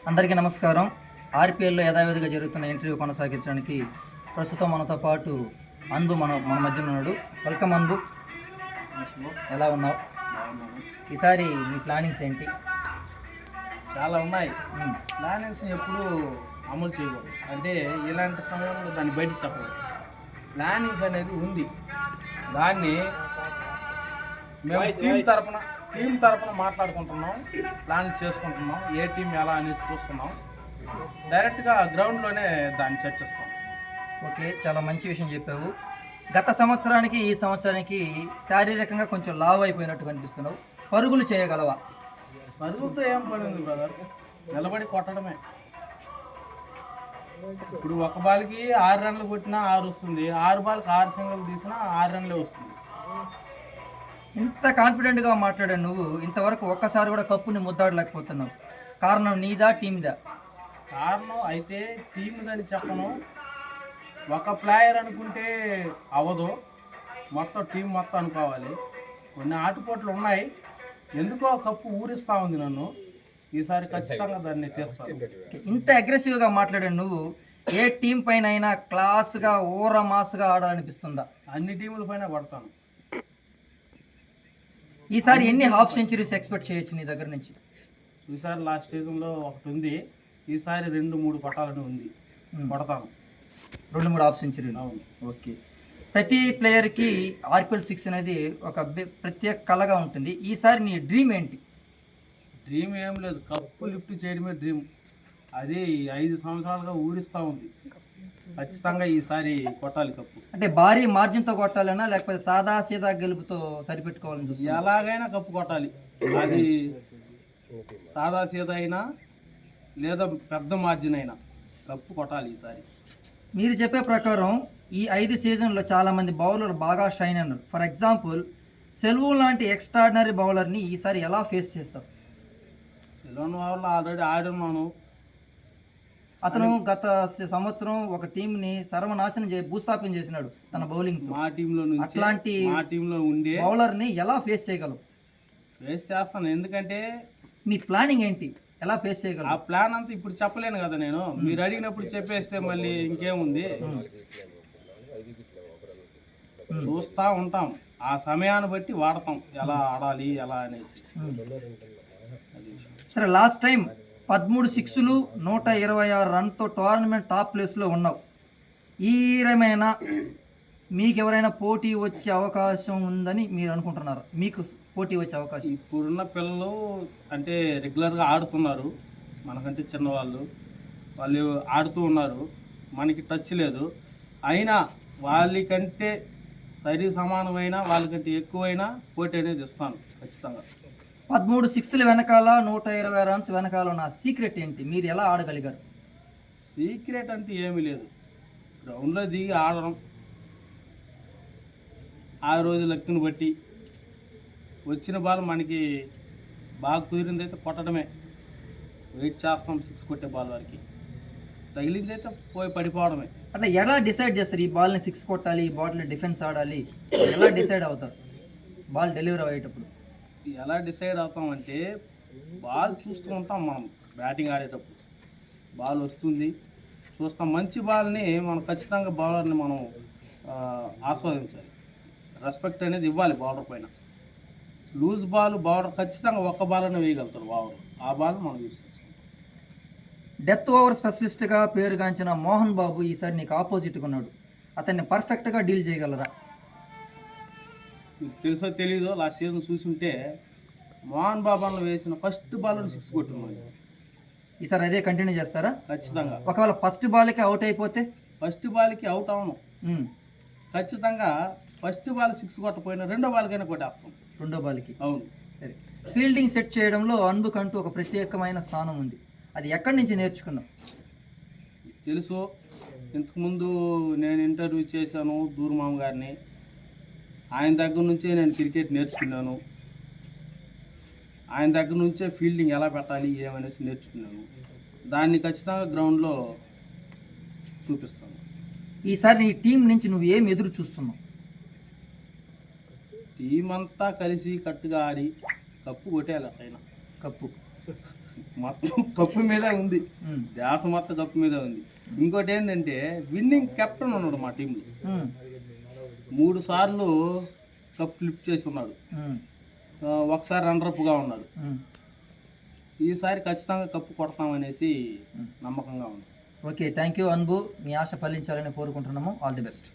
అందరికీ నమస్కారం. ఆర్పిఎల్లో యథావిధిగా జరుగుతున్న ఇంటర్వ్యూ కొనసాగించడానికి ప్రస్తుతం మనతో పాటు అన్బు మన మధ్యన ఉన్నాడు. వెల్కమ్ అన్బు. ఎలా ఉన్నావు? ఈసారి మీ ప్లానింగ్స్ ఏంటి? చాలా ఉన్నాయి. ప్లానింగ్స్ ఎప్పుడు అమలు చేయకూడదు, అంటే ఇలాంటి సమయంలో దాన్ని బయటకు చెప్పకూడదు. ప్లానింగ్స్ అనేది ఉంది, దాన్ని మేము టీం తరపున మాట్లాడుకుంటున్నాం, ప్లాన్ చేసుకుంటున్నాం, ఏ టీం ఎలా అనేది చూస్తున్నాం. డైరెక్ట్గా గ్రౌండ్లోనే దాన్ని చర్చిస్తాం. ఓకే, చాలా మంచి విషయం చెప్పావు. గత సంవత్సరానికి ఈ సంవత్సరానికి శారీరకంగా కొంచెం లావ్ అయిపోయినట్టు కనిపిస్తున్నావు. పరుగులు చేయగలవా? పరుగులతో ఏం పని ఉంది బ్రదర్, నిలబడి కొట్టడమే. ఇప్పుడు ఒక బాల్కి 6 రన్లు కొట్టినా 6 వస్తుంది, 6 బాల్కి 6 సింగిల్ తీసినా 6 రన్లే వస్తుంది. ఇంత కాన్ఫిడెంట్గా మాట్లాడావు నువ్వు, ఇంతవరకు ఒక్కసారి కూడా కప్పుని ముద్దాడలేకపోతున్నావు. కారణం నీదా టీమ్దా? కారణం అయితే టీమ్దని చెప్పను, ఒక ప్లేయర్ అనుకుంటే అవ్వదు, మొత్తం టీం మొత్తం అనుకోవాలి. కొన్ని ఆటుపోట్లు ఉన్నాయి, ఎందుకో కప్పు ఊరిస్తూ ఉంది నన్ను. ఈసారి ఖచ్చితంగా దాన్ని తీస్తాను. ఇంత అగ్రెసివ్గా మాట్లాడాను నువ్వు, ఏ టీం పైన అయినా క్లాస్గా ఊర మాస్గా ఆడాలనిపిస్తుందా? అన్ని టీముల పైన పడతాను. ఈసారి ఎన్ని హాఫ్ సెంచరీస్ ఎక్స్పెక్ట్ చేయొచ్చు నీ దగ్గర నుంచి? ఈసారి లాస్ట్ సీజన్లో ఒకటి ఉంది, ఈసారి 2-3 పట్టాలని ఉంది, పడతాను. 2-3 హాఫ్ సెంచరీలు. అవును. ఓకే. ప్రతి ప్లేయర్కి ఆర్పిఎల్ 6 అనేది ఒక ప్రత్యేక కళగా ఉంటుంది. ఈసారి నీ డ్రీమ్ ఏంటి? డ్రీమ్ ఏం లేదు, కప్పు లిఫ్ట్ చేయడమే డ్రీమ్. అది 5 సంవత్సరాలుగా ఊరిస్తూ ఉంది. ఖచ్చితంగా ఈసారి కొట్టాలి కప్పు. అంటే భారీ మార్జిన్తో కొట్టాలన్నా, లేకపోతే సాదా సీదా గెలుపుతో సరిపెట్టుకోవాలని చూసి? ఎలాగైనా కప్పు కొట్టాలి. అది సాదా సీదా అయినా లేదా పెద్ద మార్జిన్ అయినా కప్పు కొట్టాలి ఈసారి. మీరు చెప్పే ప్రకారం ఈ 5 సీజన్లో చాలామంది బౌలర్లు బాగా షైన్ అన్నారు. ఫర్ ఎగ్జాంపుల్ సెల్వు లాంటి ఎక్స్ట్రాడినరీ బౌలర్ని ఈసారి ఎలా ఫేస్ చేస్తారు? సెల్వన్ వాళ్ళు ఆల్రెడీ ఆడున్నాను. అతను గత సంవత్సరం ఒక టీంని సర్వనాశనం భూస్థాపన చేసినాడు తన బౌలింగ్. మా టీంలో నుంచి అట్లాంటి మా టీంలో ఉండే బౌలర్ని ఎలా ఫేస్ చేయగలవు? ఫేస్ చేస్తాను, ఎందుకంటే మీ ప్లానింగ్ ఏంటి, ఎలా ఫేస్ చేయగలవు? ఆ ప్లాన్ అంతా ఇప్పుడు చెప్పలేను కదా నేను. మీరు అడిగినప్పుడు చెప్పేస్తే మళ్ళీ ఇంకేముంది, చూస్తూ ఉంటాం, ఆ సమయాన్ని బట్టి వాడతాం ఎలా ఆడాలి ఎలా అనేసి. సరే, లాస్ట్ టైం 13 సిక్స్లు 126 రన్తో టోర్నమెంట్ టాప్ ప్లేస్లో ఉన్నావు. ఈ రకమైన మీకు ఎవరైనా పోటీ వచ్చే అవకాశం ఉందని మీరు అనుకుంటున్నారా? మీకు పోటీ వచ్చే అవకాశం? ఇప్పుడున్న పిల్లలు అంటే రెగ్యులర్గా ఆడుతున్నారు, మనకంటే చిన్నవాళ్ళు, వాళ్ళు ఆడుతూ ఉన్నారు, మనకి టచ్ లేదు. అయినా వాళ్ళకంటే సరి సమానమైన వాళ్ళకంటే ఎక్కువైనా పోటీ అనేది ఇస్తాను ఖచ్చితంగా. 13 సిక్స్లు వెనకాల 120 రన్స్ వెనకాల ఉన్న సీక్రెట్ ఏంటి? మీరు ఎలా ఆడగలిగారు? సీక్రెట్ అంటే ఏమీ లేదు, గ్రౌండ్లో దిగి ఆడడం, ఆ రోజు లక్కుని బట్టి వచ్చిన బాల్ మనకి బాగా కుదిరిందైతే కొట్టడమే, వెయిట్ చేస్తాం 6 కొట్టే బాల్ వరకు, తగిలిందైతే పోయి పడిపోవడమే. అంటే ఎలా డిసైడ్ చేస్తారు ఈ బాల్ని 6 కొట్టాలి, ఈ బాల్ని డిఫెన్స్ ఆడాలి? ఎలా డిసైడ్ అవుతారు బాల్ డెలివరీ అయ్యేటప్పుడు? ఎలా డిసైడ్ అవుతామంటే బాల్ చూస్తూ ఉంటాం మనం. బ్యాటింగ్ ఆడేటప్పుడు బాల్ వస్తుంది చూస్తాం, మంచి బాల్ని మనం ఖచ్చితంగా బౌలర్ని మనం ఆస్వాదించాలి, రెస్పెక్ట్ అనేది ఇవ్వాలి బౌలర్ పైన. లూజ్ బాల్ బౌలర్ ఖచ్చితంగా ఒక్క బాల్ అనే వేయగలుగుతారు బౌలర్, ఆ బాల్ మనం యూజ్ చేస్తాం. డెత్ ఓవర్ స్పెషలిస్ట్గా పేరుగాంచిన మోహన్ బాబు ఈసారి నీకు ఆపోజిట్గా ఉన్నాడు. అతన్ని పర్ఫెక్ట్గా డీల్ చేయగలరా? మీకు తెలుసో తెలీదో, లాస్ట్ సీజన్ చూసుంటే మోహన్ బాబు అన్న వేసిన ఫస్ట్ బాల్ 6 కొట్టున్నాడు. ఈసారి అదే కంటిన్యూ చేస్తారా? ఖచ్చితంగా. ఒకవేళ ఫస్ట్ బాల్కి అవుట్ అయిపోతే? ఫస్ట్ బాల్కి అవుట్ అవను, ఖచ్చితంగా ఫస్ట్ బాల్ 6 కొట్టపోయినా రెండో బాల్కైనా కొట్టేస్తాం. రెండో బాల్కి? అవును. సరే, ఫీల్డింగ్ సెట్ చేయడంలో అన్బుకంటూ ఒక ప్రత్యేకమైన స్థానం ఉంది. అది ఎక్కడి నుంచి నేర్చుకున్నావు? తెలుసు, ఇంతకుముందు నేను ఇంటర్వ్యూ చేశాను దూర్మామ గారిని, ఆయన దగ్గర నుంచే నేను క్రికెట్ నేర్చుకున్నాను, ఆయన దగ్గర నుంచే ఫీల్డింగ్ ఎలా పెట్టాలి ఏమనేసి నేర్చుకున్నాను. దాన్ని ఖచ్చితంగా గ్రౌండ్లో చూపిస్తాను. ఈసారి నీ టీం నుంచి నువ్వు ఏం ఎదురు చూస్తున్నావు? టీం అంతా కలిసి కట్టుగా ఆడి కప్పు కొట్టేయాలి. పైన కప్పు మొత్తం కప్పు మీదే ఉంది, ధ్యాస మొత్తం కప్పు మీదే ఉంది. ఇంకోటి ఏంటంటే విన్నింగ్ కెప్టెన్ ఉన్నాడు మా టీంలో, 3 సార్లు కప్ ఫ్లిప్ చేసి ఉన్నాడు, ఒకసారి రన్నరప్గా ఉన్నాడు. ఈసారి ఖచ్చితంగా కప్పు కొడతామనేసి నమ్మకంగా ఉంది. ఓకే, థ్యాంక్ యూ అన్బు, మీ ఆశ ఫలించాలని కోరుకుంటున్నాము. All the best.